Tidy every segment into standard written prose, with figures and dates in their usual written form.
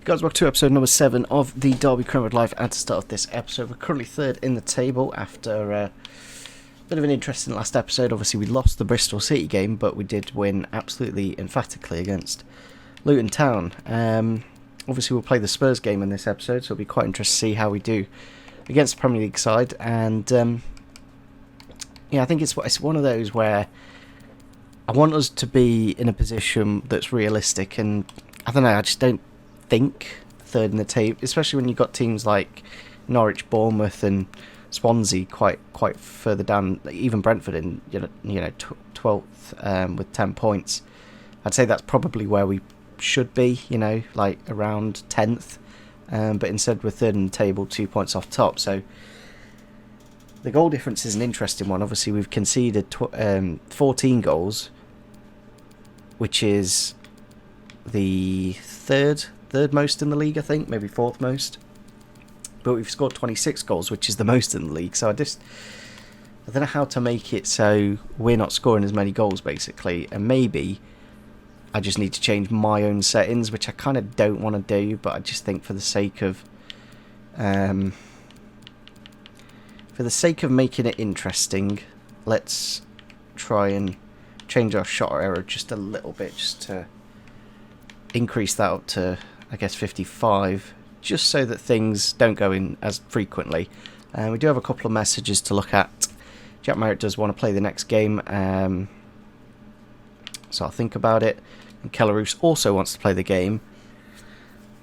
Guys, welcome to episode number 7 of the Derby Crowd Live. And to start off this episode, we're currently third in the table after a bit of an interesting last episode. Obviously, we lost the Bristol City game, but we did win absolutely emphatically against Luton Town. Obviously, we'll play the Spurs game in this episode, so it'll be quite interesting to see how we do against the Premier League side. And I think it's one of those where I want us to be in a position that's realistic, and I don't know, I just don't think third in the table, especially when you've got teams like Norwich, Bournemouth and Swansea quite further down, even Brentford in 12th with 10 points. I'd say that's probably where we should be, like around 10th, but instead we're third in the table, 2 points off top. So the goal difference is an interesting one. Obviously we've conceded 14 goals, which is the third most in the league, I think, maybe fourth most. But we've scored 26 goals, which is the most in the league. So I don't know how to make it so we're not scoring as many goals, basically. And maybe I just need to change my own settings, which I kind of don't want to do. But I just think for the sake of making it interesting, let's try and change our shot error just a little bit, just to increase that up to, I guess, 55, just so that things don't go in as frequently. We do have a couple of messages to look at. Jack Merritt does want to play the next game, so I'll think about it. And Kelleroos also wants to play the game,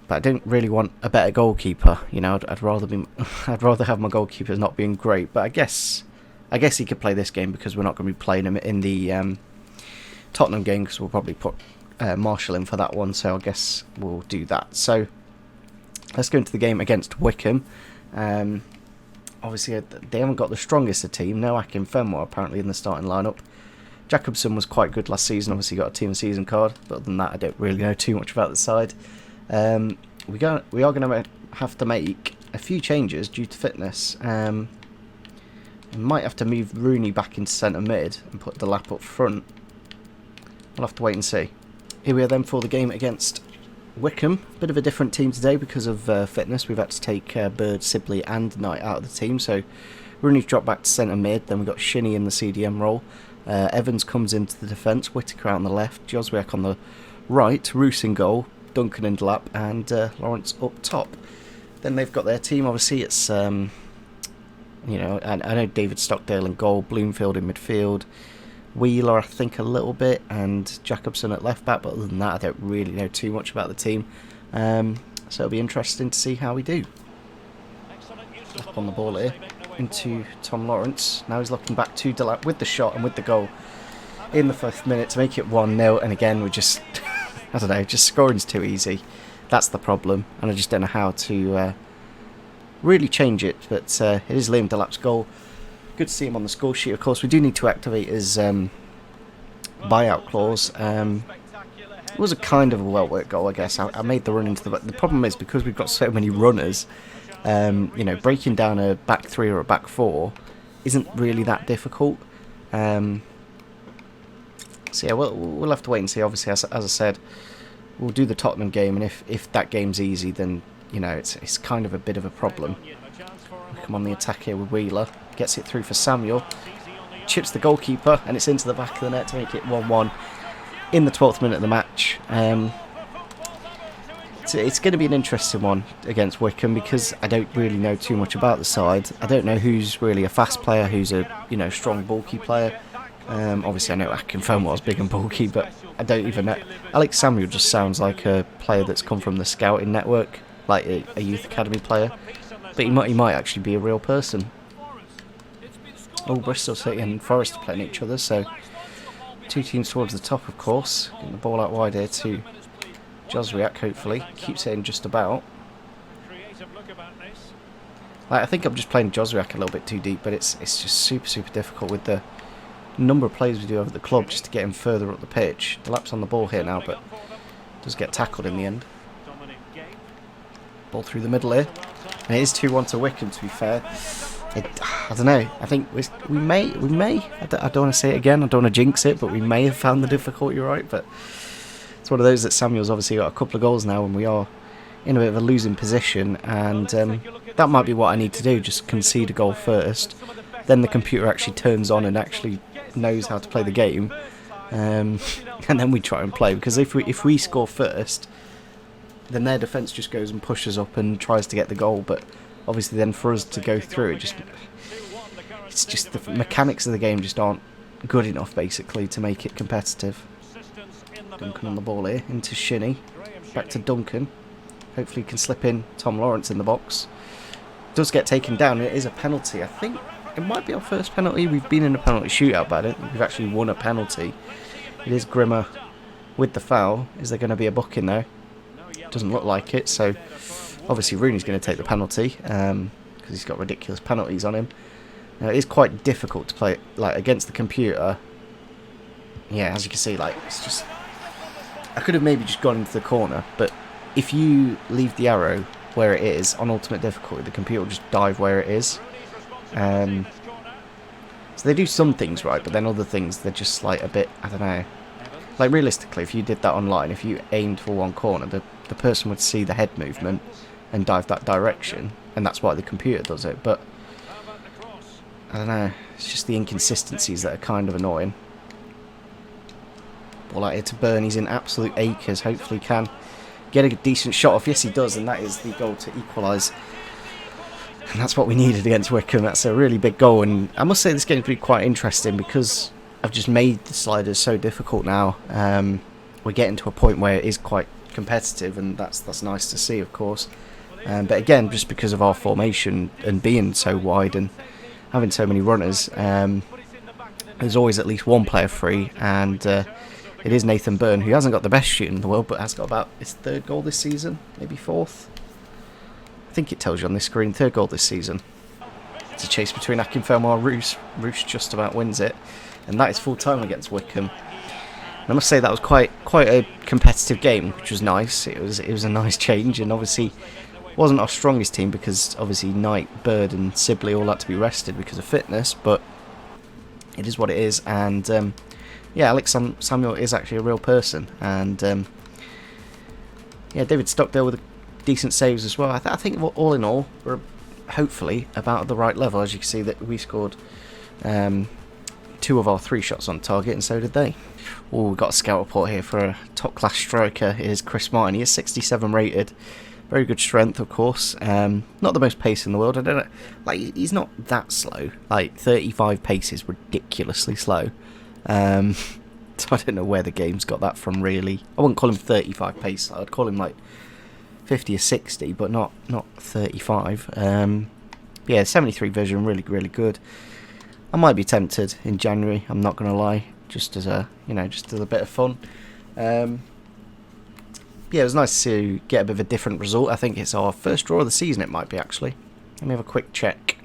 but I don't really want a better goalkeeper. I'd rather have my goalkeepers not being great. But I guess he could play this game because we're not going to be playing him in the Tottenham game, because we'll probably put Marshall in for that one, so I guess we'll do that. So let's go into the game against Wycombe. Obviously they haven't got the strongest of team. No Akin Fenwar apparently in the starting lineup. Jacobson was quite good last season, obviously got a team of season card, but other than that I don't really know too much about the side. We are going to have to make a few changes due to fitness. We might have to move Rooney back into centre mid and put Delap up front. We'll have to wait and see. Here we are then for the game against Wycombe. Bit of a different team today because of fitness. We've had to take Bird, Sibley and Knight out of the team. So Rooney's dropped back to centre mid. Then we've got Shinnie in the CDM role. Evans comes into the defence. Whittaker on the left. Joswiak on the right. Roos in goal. Duncan and Delap and Lawrence up top. Then they've got their team. Obviously it's, I know David Stockdale in goal. Bloomfield in midfield. Wheeler, I think, a little bit, and Jacobson at left back, but other than that I don't really know too much about the team, so it'll be interesting to see how we do. Up on the ball here into Tom Lawrence. Now he's looking back to Delap with the shot and with the goal in the 5th minute to make it 1-0, and again we're just I don't know, just scoring's too easy. That's the problem, and I just don't know how to really change it, but it is Liam Delap's goal. Good to see him on the score sheet. Of course, we do need to activate his buyout clause. It was a kind of a well-worked goal, I guess. I made the run into the problem is, because we've got so many runners, breaking down a back 3 or a back 4 isn't really that difficult. So yeah, we'll have to wait and see. Obviously, as I said, we'll do the Tottenham game, and if that game's easy, then it's kind of a bit of a problem. We come on the attack here with Wheeler. Gets it through for Samuel, chips the goalkeeper, and it's into the back of the net to make it 1-1 in the 12th minute of the match. It's going to be an interesting one against Wycombe, because I don't really know too much about the side. I don't know who's really a fast player, who's a strong bulky player. Obviously I know Akin Fenwar's big and bulky, but I don't even know. Alex Samuel just sounds like a player that's come from the scouting network, like a youth academy player, but he might actually be a real person. Oh, Bristol City and Forest are playing each other, so two teams towards the top, of course. Getting the ball out wide here to Joswiak, hopefully. Keeps it in just about. I think I'm just playing Joswiak a little bit too deep, but it's just super difficult with the number of plays we do over the club just to get him further up the pitch. Delap's on the ball here now, but does get tackled in the end. Ball through the middle here. And it is 2-1 to Wycombe, to be fair. I don't know. I think we may. I don't want to say it again. I don't want to jinx it, but we may have found the difficulty right. But it's one of those that Samuel's obviously got a couple of goals now, and we are in a bit of a losing position, and that might be what I need to do, just concede a goal first. Then the computer actually turns on and actually knows how to play the game, and then we try and play. Because if we score first, then their defence just goes and pushes up and tries to get the goal. But obviously then for us to go through, it's just the mechanics of the game just aren't good enough, basically, to make it competitive. Duncan on the ball here, into Shinnie, back to Duncan. Hopefully he can slip in Tom Lawrence in the box. Does get taken down, it is a penalty. I think it might be our first penalty. We've been in a penalty shootout, but I don't think we've actually won a penalty. It is Grimmer with the foul. Is there going to be a booking though? Doesn't look like it, so obviously Rooney's going to take the penalty, because he's got ridiculous penalties on him. Now, it is quite difficult to play like against the computer. Yeah, as you can see, like, it's just, I could have maybe just gone into the corner, but if you leave the arrow where it is on ultimate difficulty, the computer will just dive where it is. So they do some things right, but then other things they're just like a bit, I don't know. Like realistically, if you did that online, if you aimed for one corner, the person would see the head movement and dive that direction, and that's why the computer does it. But I don't know, it's just the inconsistencies that are kind of annoying. Ball out here to Burn, he's in absolute acres, hopefully can get a decent shot off. Yes, he does, and that is the goal to equalise. And that's what we needed against Wycombe. That's a really big goal, and I must say this game's been quite interesting because I've just made the sliders so difficult now. We're getting to a point where it is quite competitive, and that's nice to see, of course. But again, just because of our formation and being so wide and having so many runners, there's always at least one player free, and it is Nathan Byrne, who hasn't got the best shooting in the world, but has got about his third goal this season, maybe fourth. I think it tells you on this screen, third goal this season. It's a chase between Akinfenwa and Roos. Roos just about wins it, and that is full time against Wycombe. And I must say that was quite a competitive game, which was nice. It was a nice change, and obviously wasn't our strongest team because obviously Knight, Bird, and Sibley all had to be rested because of fitness. But it is what it is, and yeah, Alex Samuel is actually a real person, and yeah, David Stockdale with decent saves as well. I think all in all, we're hopefully about the right level. As you can see, that we scored 2 of our 3 shots on target, and so did they. Oh, we've got a scout report here for a top class striker. It is Chris Martin. He is 67 rated. Very good strength, of course. Not the most pace in the world. I don't know. Like, he's not that slow. Like 35 pace is ridiculously slow. So I don't know where the game's got that from, really. I wouldn't call him 35 pace. I'd call him like 50 or 60, but not 35. Yeah, 73 vision, really good. I might be tempted in January. I'm not gonna lie, just as a just as a bit of fun. Yeah, it was nice to get a bit of a different result. I think it's our first draw of the season. It might be, actually. Let me have a quick check.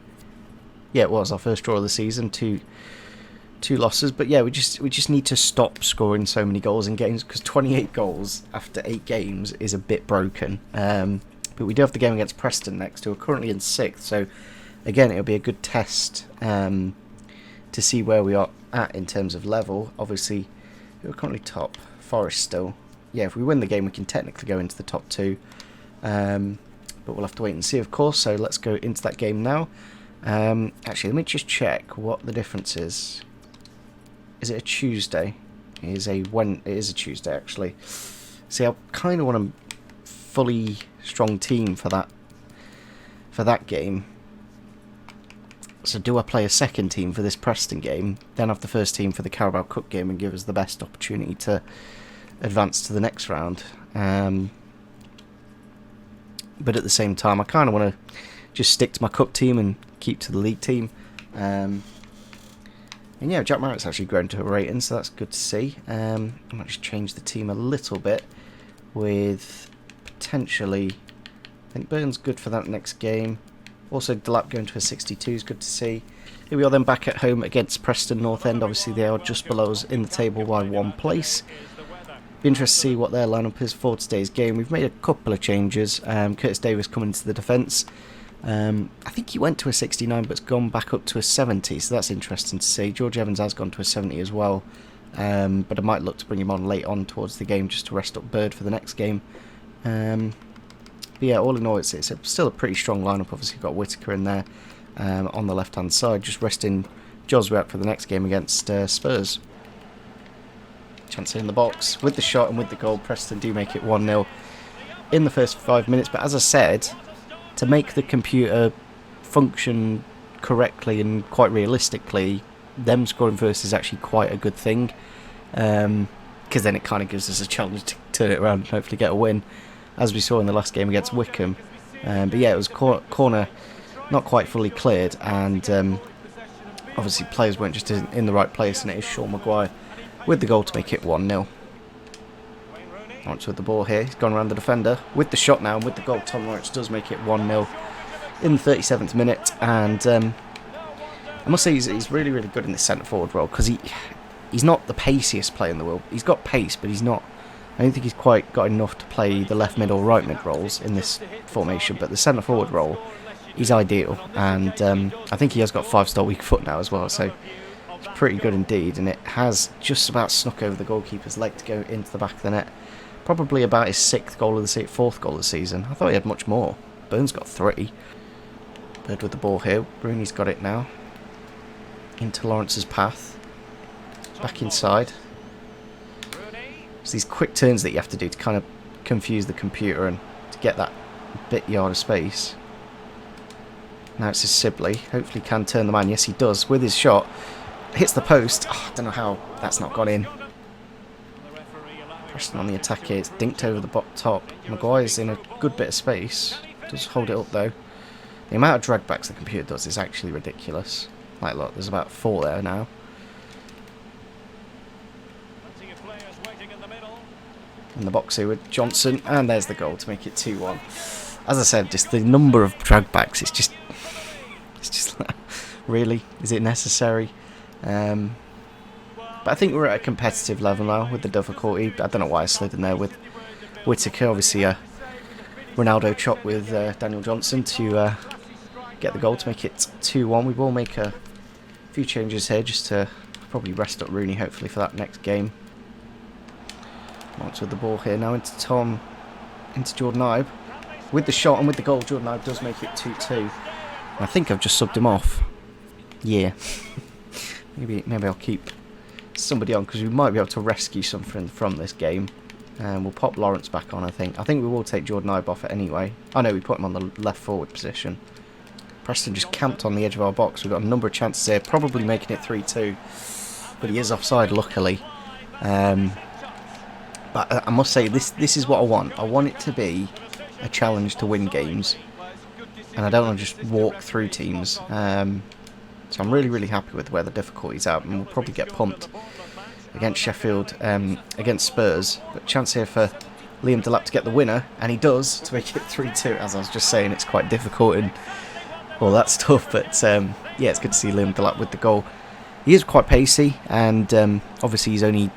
Yeah, it was our first draw of the season. Two losses, but yeah, we just need to stop scoring so many goals in games, because 28 goals after 8 games is a bit broken. But we do have the game against Preston next, who are currently in 6th, so again it'll be a good test to see where we are at in terms of level. Obviously we're currently top, Forest still. Yeah, if we win the game we can technically go into the top 2, but we'll have to wait and see, of course. So let's go into that game now. Actually, let me just check what the difference is. Is it a Tuesday? It is a Tuesday, actually. See, I kind of want a fully strong team for that game. So do I play a second team for this Preston game, then have the first team for the Carabao Cup game, and give us the best opportunity to advance to the next round? But at the same time, I kind of want to just stick to my cup team and keep to the league team. And yeah, Jack Marritt's actually grown to a rating, so that's good to see. I might just change the team a little bit with potentially, I think Byrne's good for that next game. Also, Delap going to a 62 is good to see. Here we are then back at home against Preston North End. Obviously, they are just below us in the table by 1 place. Be interested to see what their lineup is for today's game. We've made a couple of changes. Curtis Davis coming into the defence. I think he went to a 69 but's gone back up to a 70, so that's interesting to see. George Evans has gone to a 70 as well, but I might look to bring him on late on towards the game just to rest up Bird for the next game. But yeah, all in all, it's still a pretty strong lineup. Obviously, you've got Whittaker in there on the left-hand side, just resting Josue out for the next game against Spurs. Chance in the box with the shot and with the goal. Preston do make it 1-0 in the first 5 minutes. But as I said, to make the computer function correctly and quite realistically, them scoring first is actually quite a good thing, because then it kind of gives us a challenge to turn it around and hopefully get a win, as we saw in the last game against Wycombe. But yeah, it was corner not quite fully cleared, and obviously players weren't just in the right place, and it is Sean Maguire with the goal to make it 1-0. Lawrence with the ball here, he's gone around the defender with the shot now, and with the goal Tom Lawrence does make it 1-0 in the 37th minute. And I must say he's really, really good in this centre forward role, because he's not the paciest player in the world. He's got pace, but he's not, I don't think he's quite got enough to play the left mid or right mid roles in this formation, but the centre forward role, he's ideal. And I think he has got 5-star weak foot now as well, so it's pretty good indeed, and it has just about snuck over the goalkeeper's leg to go into the back of the net. Probably about his 4th goal of the season. I thought he had much more. Burns got 3. Bird with the ball here. Rooney's got it now. Into Lawrence's path. Back inside. It's these quick turns that you have to do to kind of confuse the computer and to get that bit yard of space. Now it's his Sibley. Hopefully can turn the man. Yes, he does with his shot. Hits the post. Oh, I don't know how that's not gone in. Preston on the attack here. It's dinked over the top. Maguire's in a good bit of space. Does hold it up though. The amount of drag backs the computer does is actually ridiculous. Like, look, there's about 4 there now. In the box here with Johnson, and there's the goal to make it 2-1. As I said, just the number of drag backs, it's just like, really, is it necessary? But I think we're at a competitive level now with the difficulty. I don't know why I slid in there with Whittaker. Obviously, a Ronaldo chop with Daniel Johnson to get the goal to make it 2-1. We will make a few changes here just to probably rest up Rooney, hopefully, for that next game. Once with the ball here now into Jordan Ibe. With the shot and with the goal, Jordan Ibe does make it 2-2. I think I've just subbed him off. Yeah. maybe I'll keep somebody on, because we might be able to rescue something from this game. And we'll pop Lawrence back on, I think. I think we will take Jordan Ibe off it anyway. Oh no, we put him on the left forward position. Preston just camped on the edge of our box. We've got a number of chances here, probably making it 3-2. But he is offside, luckily. But I must say, this is what I want. I want it to be a challenge to win games. And I don't want to just walk through teams. So I'm really, really happy with where the difficulty's at. And we'll probably get pumped against Sheffield, against Spurs. But chance here for Liam Delap to get the winner. And he does, to make it 3-2. As I was just saying, it's quite difficult and all that stuff. But yeah, it's good to see Liam Delap with the goal. He is quite pacey. And obviously he's only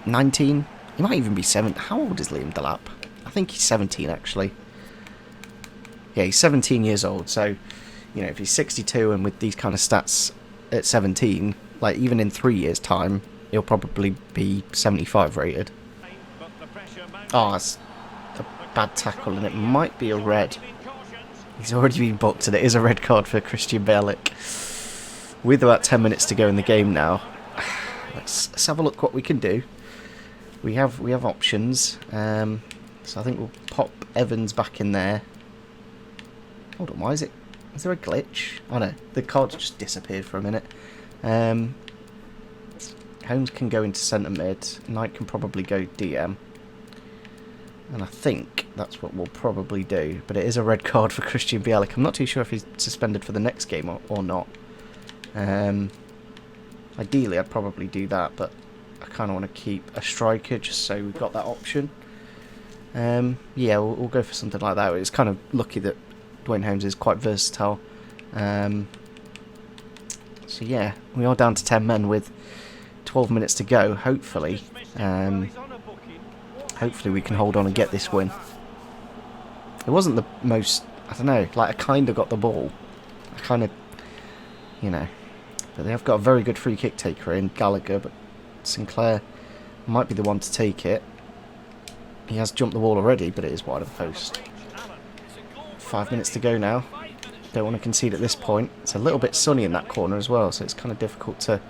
19. He might even be 7. How old is Liam Delap? I think he's 17, actually. Yeah, he's 17 years old. So, you know, if he's 62 and with these kind of stats at 17, like, even in 3 years' time, he'll probably be 75 rated. Oh, that's a bad tackle, and it might be a red. He's already been booked, and it is a red card for Christian Bielik. With about 10 minutes to go in the game now, let's have a look what we can do. We have options, so I think we'll pop Evans back in there. Hold on, why is there a glitch? Oh no, the card just disappeared for a minute. Holmes can go into centre mid, Knight can probably go DM. And I think that's what we'll probably do, but it is a red card for Christian Bielik. I'm not too sure if he's suspended for the next game or not. Ideally I'd probably do that, but I kind of want to keep a striker just so we've got that option. Yeah, we'll go for something like that. It's kind of lucky that Dwayne Holmes is quite versatile. So yeah, we are down to 10 men with 12 minutes to go. Hopefully we can hold on and get this win. It wasn't the most, I don't know, like I kind of got the ball. I kind of, you know, but they have got a very good free kick taker in Gallagher, but Sinclair might be the one to take it. He has jumped the wall already, but it is wide of the post. 5 minutes to go now. Don't want to concede at this point. It's a little bit sunny in that corner as well, so it's kind of difficult to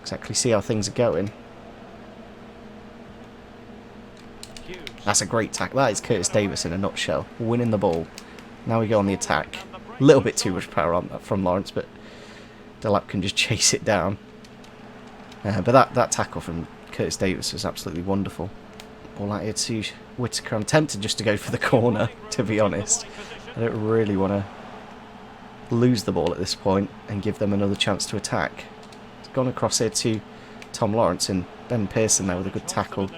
exactly see how things are going. That's a great tackle. That is Curtis Davis in a nutshell, winning the ball. Now we go on the attack. A little bit too much power on that from Lawrence, but Delap can just chase it down. But that tackle from Curtis Davis was absolutely wonderful. Ball out here to Whittaker. I'm tempted just to go for the corner, to be honest. I don't really want to lose the ball at this point and give them another chance to attack. It's gone across here to Tom Lawrence, and Ben Pearson there with a good tackle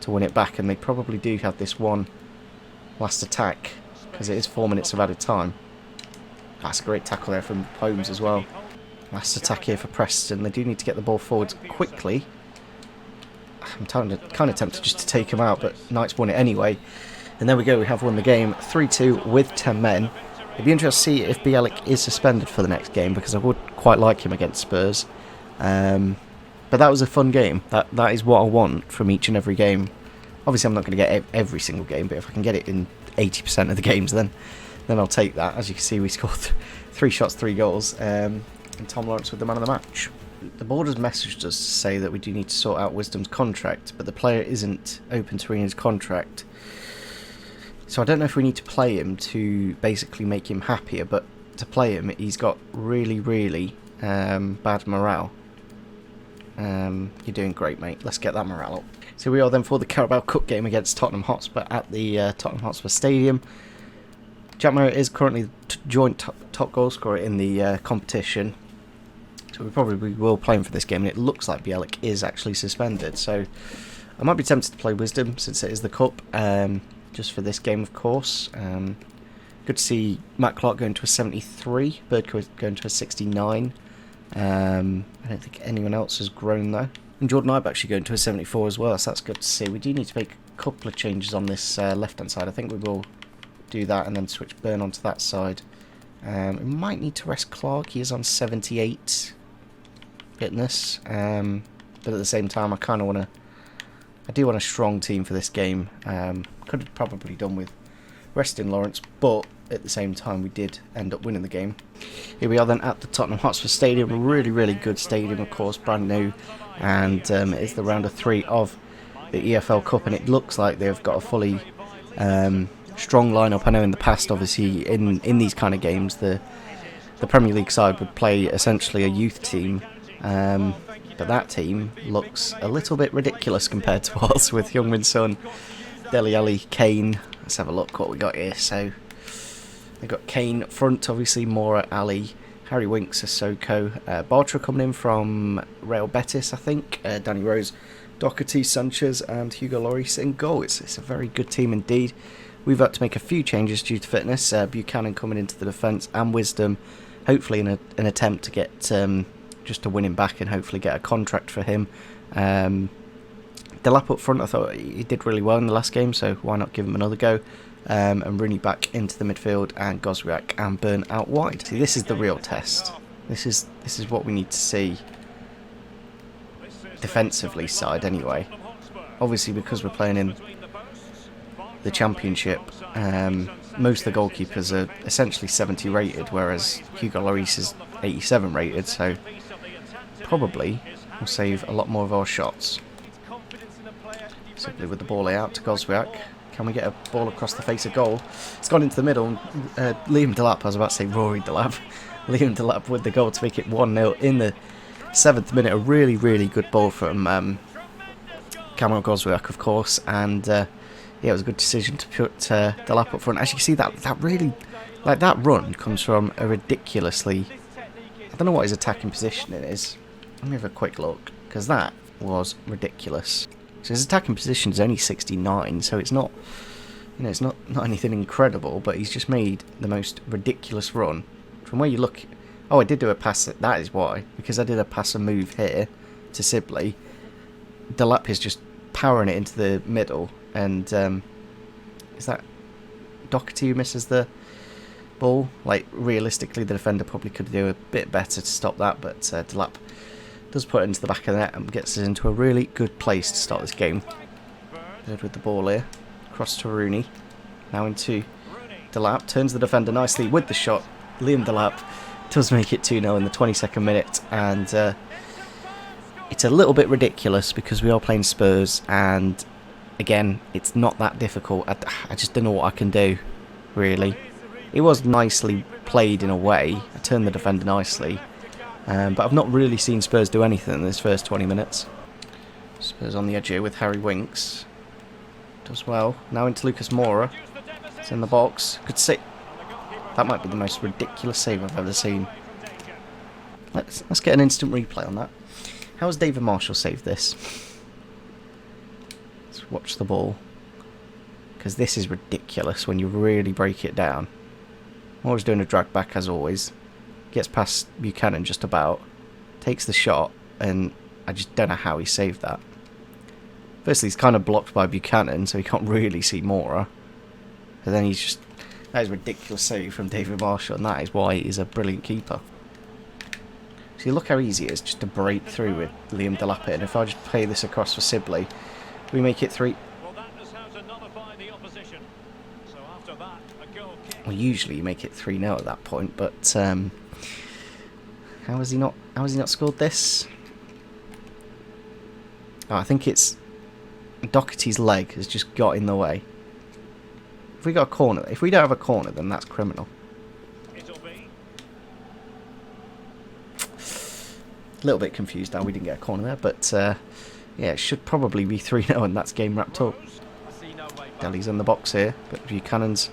to win it back, and they probably do have this one last attack because it is 4 minutes of added time. That's a great tackle there from Holmes as well. Last attack here for Preston. They do need to get the ball forward quickly. I'm kind of tempted just to take him out, but Knights won it anyway. And there we go, we have won the game 3-2 with 10 men. It'd be interesting to see if Bielik is suspended for the next game, because I would quite like him against Spurs. But that was a fun game. That is what I want from each and every game. Obviously I'm not going to get every single game, but if I can get it in 80% of the games, then I'll take that. As you can see, we scored 3 shots, 3 goals, and Tom Lawrence with the man of the match. The board has messaged us to say that we do need to sort out Wisdom's contract, but the player isn't open to renewing his contract. So I don't know if we need to play him to basically make him happier, but to play him, he's got really, really bad morale. You're doing great, mate. Let's get that morale up. So we are then for the Carabao Cup game against Tottenham Hotspur at the Tottenham Hotspur Stadium. Jack Merritt is currently joint top goal scorer in the competition. So we probably will play him for this game, and it looks like Bielik is actually suspended. So I might be tempted to play Wisdom since it is the Cup, just for this game, of course. Good to see Matt Clark going to a 73, Birdco going to a 69. I don't think anyone else has grown though. And Jordan Ibe actually going to a 74 as well, so that's good to see. We do need to make a couple of changes on this left-hand side. I think we will do that and then switch Burn onto that side. We might need to rest Clark. He is on 78 fitness, but at the same time I kind of want to... I do want a strong team for this game. Could have probably done with resting Lawrence, but at the same time we did end up winning the game. Here we are then at the Tottenham Hotspur Stadium, a really, really good stadium, of course, brand new, and it's the round of 3 of the EFL Cup, and it looks like they've got a fully strong lineup. I know in the past, obviously, in these kind of games, the Premier League side would play essentially a youth team, but that team looks a little bit ridiculous compared to us, with Heung-min Son, Dele Alli, Kane. Let's have a look what we got here. So they've got Kane up front, obviously, Mora, Ali, Harry Winks, Sissoko, Bartra coming in from Real Betis, I think, Danny Rose, Doherty, Sanchez and Hugo Lloris in goal. It's a very good team indeed. We've had to make a few changes due to fitness. Buchanan coming into the defence, and Wisdom, hopefully in an attempt to get just to win him back and hopefully get a contract for him. Delap up front, I thought he did really well in the last game, so why not give him another go? And Rooney back into the midfield, and Goswiak and Burn out wide. See, this is the real test. This is what we need to see defensively side anyway. Obviously, because we're playing in the Championship, most of the goalkeepers are essentially 70 rated, whereas Hugo Lloris is 87 rated, so probably we'll save a lot more of our shots. Simply with the ball out to Goswiak. Can we get a ball across the face of goal? It's gone into the middle. Liam Delap, I was about to say Rory Delap. Liam Delap with the goal to make it 1-0 in the 7th minute. A really, really good ball from Cameron Goswiak, of course. And yeah, it was a good decision to put Delap up front. As you can see, that really, like, that run comes from a ridiculously... I don't know what his attacking position it is. Let me have a quick look, because that was ridiculous. So his attacking position is only 69, so it's not, it's not anything incredible, but he's just made the most ridiculous run. From where you look, oh, I did do a pass, that is why, because I did a pass and move here to Sibley. Delap is just powering it into the middle, and is that Doherty who misses the ball? Like, realistically, the defender probably could do a bit better to stop that, but Delap does put it into the back of the net and gets us into a really good place to start this game. Good with the ball here. Cross to Rooney. Now into Delap turns the defender nicely with the shot. Liam Delap does make it 2-0 in the 22nd minute, and it's a little bit ridiculous because we are playing Spurs, and again, it's not that difficult. I just don't know what I can do, really. It was nicely played in a way. I turned the defender nicely, but I've not really seen Spurs do anything in this first 20 minutes. Spurs on the edge here with Harry Winks. Does well. Now into Lucas Moura. It's in the box. Good save. That might be the most ridiculous save I've ever seen. Let's get an instant replay on that. How has David Marshall saved this? Let's watch the ball. Because this is ridiculous when you really break it down. Moura's doing a drag back as always. Gets past Buchanan just about. Takes the shot, and I just don't know how he saved that. Firstly, he's kind of blocked by Buchanan, so he can't really see Moura. But then he's just... That is a ridiculous save from David Marshall, and that is why he's a brilliant keeper. See, look how easy it is just to break through with Liam Delap, and if I just play this across for Sibley, we make it 3... Well, usually you make it 3-0 at that point, but how has he not scored this? Oh, I think it's Doherty's leg has just got in the way. If we got a corner, if we don't have a corner, then that's criminal. A little bit confused now we didn't get a corner there, but yeah, it should probably be 3-0 and that's game wrapped up. Deli's in the box here, but Buchanan's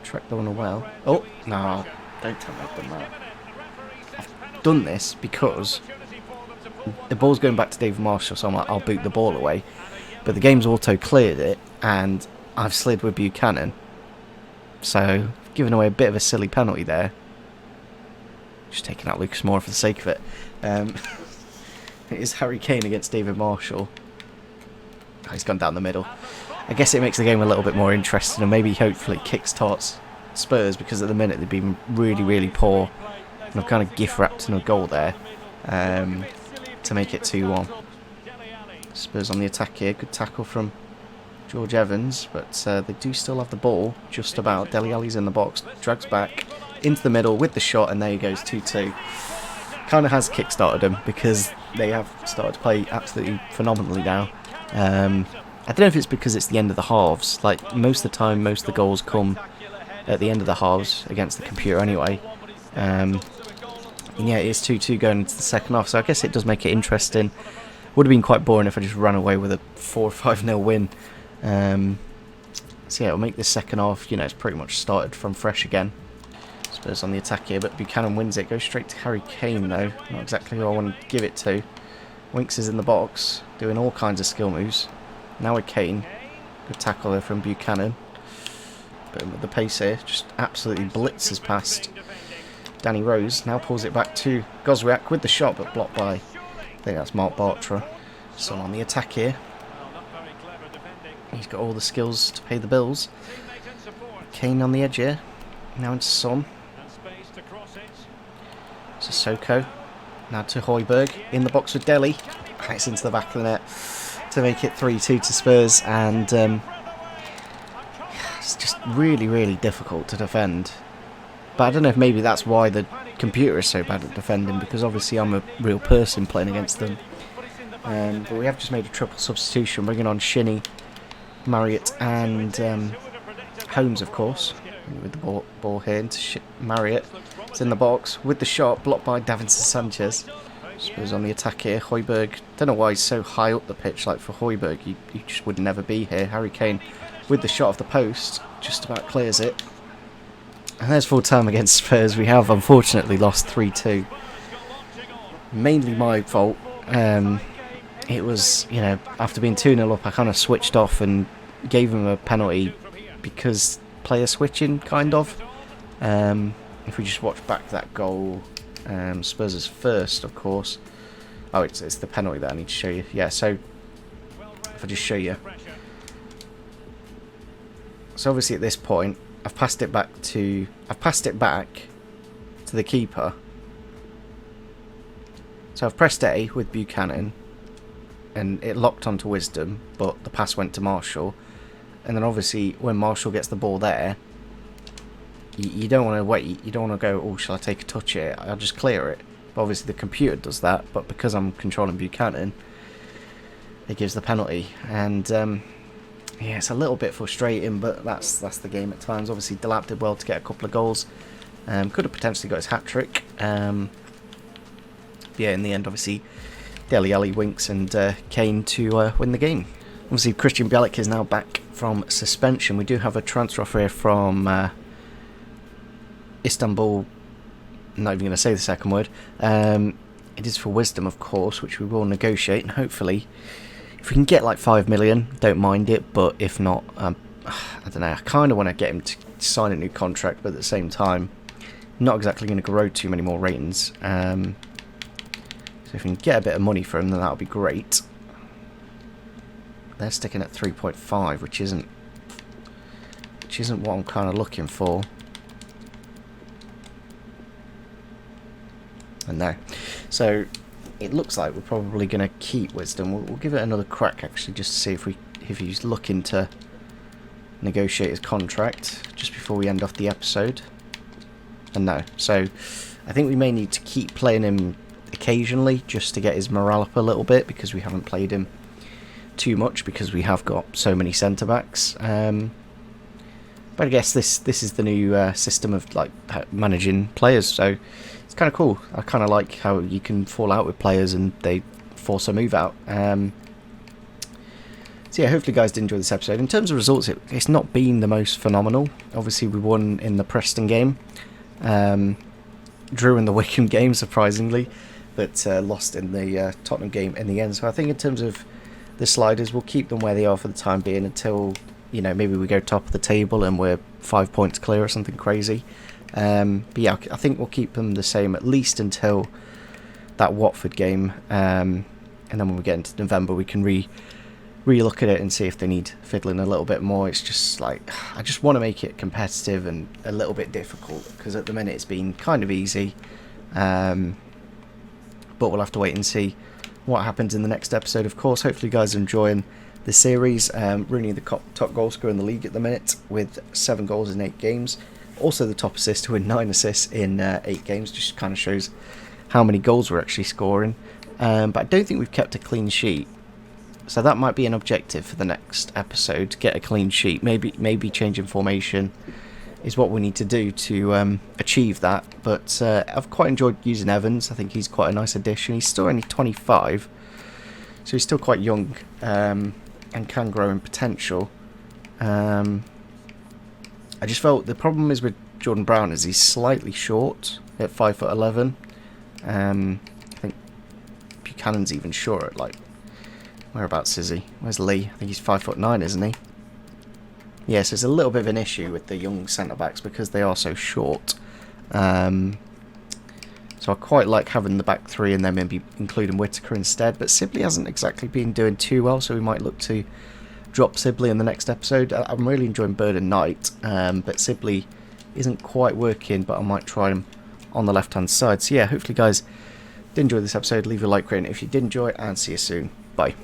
tracked the one well. Oh, no, don't tell me I've done that. I've done this because the ball's going back to David Marshall, so I'm like, I'll boot the ball away. But the game's auto-cleared it, and I've slid with Buchanan. So, giving away a bit of a silly penalty there. Just taking out Lucas Moura for the sake of it. It is Harry Kane against David Marshall. Oh, he's gone down the middle. I guess it makes the game a little bit more interesting, and maybe hopefully kick-starts Spurs, because at the minute they've been really, really poor. And I've kind of gift-wrapped in a goal there to make it 2-1. Spurs on the attack here. Good tackle from George Evans, but they do still have the ball, just about. Dele Alli's in the box, drags back into the middle with the shot, and there he goes, 2-2. Kind of has kick-started them, because they have started to play absolutely phenomenally now. I don't know if it's because it's the end of the halves. Like, most of the time, most of the goals come at the end of the halves, against the computer anyway. And yeah, it is 2-2 going into the second half, so I guess it does make it interesting. Would have been quite boring if I just ran away with a 4 or 5-0 win. So yeah, it'll make this second half, you know, it's pretty much started from fresh again. Spurs on the attack here, but Buchanan wins it. Goes straight to Harry Kane though. Not exactly who I want to give it to. Winks is in the box, doing all kinds of skill moves. Now with Kane. Good tackle there from Buchanan. But with the pace here, just absolutely blitzes past Danny Rose. Now pulls it back to Goswiak with the shot, but blocked by, I think that's Mark Bartra. Son on the attack here. He's got all the skills to pay the bills. Kane on the edge here. Now into Son. Sissoko. Now to Højbjerg. In the box with Dele. It's into the back of the net to make it 3-2 to Spurs. And it's just really, really difficult to defend. But I don't know if maybe that's why the computer is so bad at defending, because obviously I'm a real person playing against them. But we have just made a triple substitution, bringing on Shinnie, Marriott and Holmes, of course. With the ball here into Marriott. It's in the box with the shot, blocked by Davinson Sanchez. Spurs on the attack here. Højbjerg, don't know why he's so high up the pitch. Like for Højbjerg, he just would never be here. Harry Kane with the shot off the post, just about clears it. And there's full time against Spurs. We have unfortunately lost 3-2. Mainly my fault. It was, you know, after being 2-0 up, I kind of switched off and gave him a penalty because player switching, kind of. If we just watch back that goal, Spurs is first, of course. Oh, it's the penalty that I need to show you. Yeah, so if I just show you. So obviously at this point, I've passed it back to the keeper. So I've pressed A with Buchanan, and it locked onto Wisdom, but the pass went to Marshall. And then obviously when Marshall gets the ball there, you don't want to wait. You don't want to go, oh, shall I take a touch here? I'll just clear it. But obviously the computer does that, but because I'm controlling Buchanan, it gives the penalty. And yeah, it's a little bit frustrating, but that's the game at times. Obviously Delap did well to get a couple of goals. Could have potentially got his hat-trick. Yeah, in the end, obviously, Dele Alli, Winks and Kane to win the game. Obviously, Christian Bielik is now back from suspension. We do have a transfer offer here from Istanbul. I'm not even going to say the second word. It is for Wisdom, of course, which we will negotiate. And hopefully, if we can get like 5 million, don't mind it. But if not, I don't know. I kind of want to get him to sign a new contract. But at the same time, not exactly going to grow too many more ratings. So if we can get a bit of money for him, then that would be great. They're sticking at 3.5, which isn't what I'm kind of looking for. And no. So it looks like we're probably going to keep Wisdom. We'll give it another crack actually, just to see if he's looking to negotiate his contract just before we end off the episode. And no. So I think we may need to keep playing him occasionally just to get his morale up a little bit, because we haven't played him too much because we have got so many centre backs. But I guess this is the new system of like managing players, so it's kind of cool. I kind of like how you can fall out with players and they force a move out. So yeah, hopefully you guys did enjoy this episode. In terms of results, it's not been the most phenomenal. Obviously we won in the Preston game, drew in the Wycombe game surprisingly, but lost in the Tottenham game in the end. So I think in terms of the sliders, we'll keep them where they are for the time being until, you know, maybe we go top of the table and we're 5 points clear or something crazy. But yeah, I think we'll keep them the same at least until that Watford game. And then when we get into November, we can re-look at it and see if they need fiddling a little bit more. It's just like, I just want to make it competitive and a little bit difficult, because at the minute it's been kind of easy. But we'll have to wait and see what happens in the next episode. Of course, hopefully you guys are enjoying the series. Rooney, the top goal scorer in the league at the minute with 7 goals in 8 games. Also the top assist with 9 assists in 8 games. Just kind of shows how many goals we're actually scoring. But I don't think we've kept a clean sheet. So that might be an objective for the next episode, to get a clean sheet. Maybe changing formation is what we need to do to achieve that. But I've quite enjoyed using Evans. I think he's quite a nice addition. He's still only 25, so he's still quite young and can grow in potential. I just felt the problem is with Jordan Brown is he's slightly short at 5'11". I think Buchanan's even short at like, whereabouts is he? Where's Lee? I think he's 5'9", isn't he? Yes, it's a little bit of an issue with the young centre-backs because they are so short. So I quite like having the back three and then maybe including Whittaker instead. But Sibley hasn't exactly been doing too well, so we might look to drop Sibley in the next episode. I'm really enjoying Bird and Knight, but Sibley isn't quite working, but I might try him on the left-hand side. So yeah, hopefully guys did enjoy this episode. Leave a like rating if you did enjoy it, and see you soon. Bye.